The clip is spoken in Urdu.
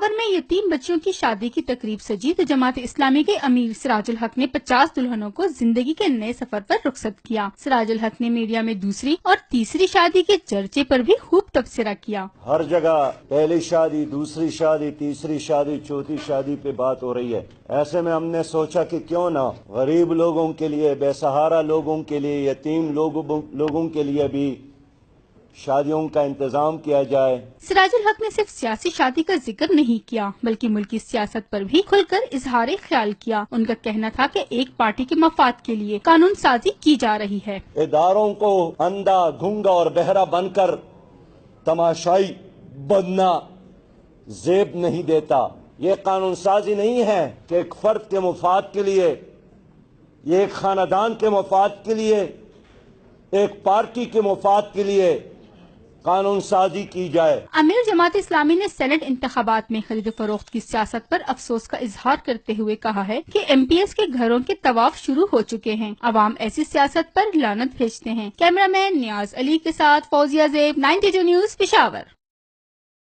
پشاور میں یتیم بچیوں کی شادی کی تقریب سجی تو جماعت اسلامی کے امیر سراج الحق نے 50 دلہنوں کو زندگی کے نئے سفر پر رخصت کیا۔ سراج الحق نے میڈیا میں دوسری اور تیسری شادی کے چرچے پر بھی خوب تبصرہ کیا۔ ہر جگہ پہلی شادی، دوسری شادی، تیسری شادی، چوتھی شادی پہ بات ہو رہی ہے۔ ایسے میں ہم نے سوچا کہ کیوں نہ غریب لوگوں کے لیے، بے سہارا لوگوں کے لیے، یتیم لوگوں کے لیے بھی شادیوں کا انتظام کیا جائے۔ سراج الحق نے صرف سیاسی شادی کا ذکر نہیں کیا بلکہ ملکی سیاست پر بھی کھل کر اظہار خیال کیا۔ ان کا کہنا تھا کہ ایک پارٹی کے مفاد کے لیے قانون سازی کی جا رہی ہے۔ اداروں کو اندھا، گھنگا اور بہرا بن کر تماشائی بننا زیب نہیں دیتا۔ یہ قانون سازی نہیں ہے کہ ایک فرد کے مفاد کے لیے، یہ ایک خاندان کے مفاد کے لیے، ایک پارٹی کے مفاد کے لیے قانون سازی کی جائے۔ امیر جماعت اسلامی نے سینٹ انتخابات میں خرید و فروخت کی سیاست پر افسوس کا اظہار کرتے ہوئے کہا ہے کہ ایم پی ایس کے گھروں کے طواف شروع ہو چکے ہیں۔ عوام ایسی سیاست پر لعنت بھیجتے ہیں۔ کیمرہ مین نیاز علی کے ساتھ فوزیہ زیب، 92 نیوز پشاور۔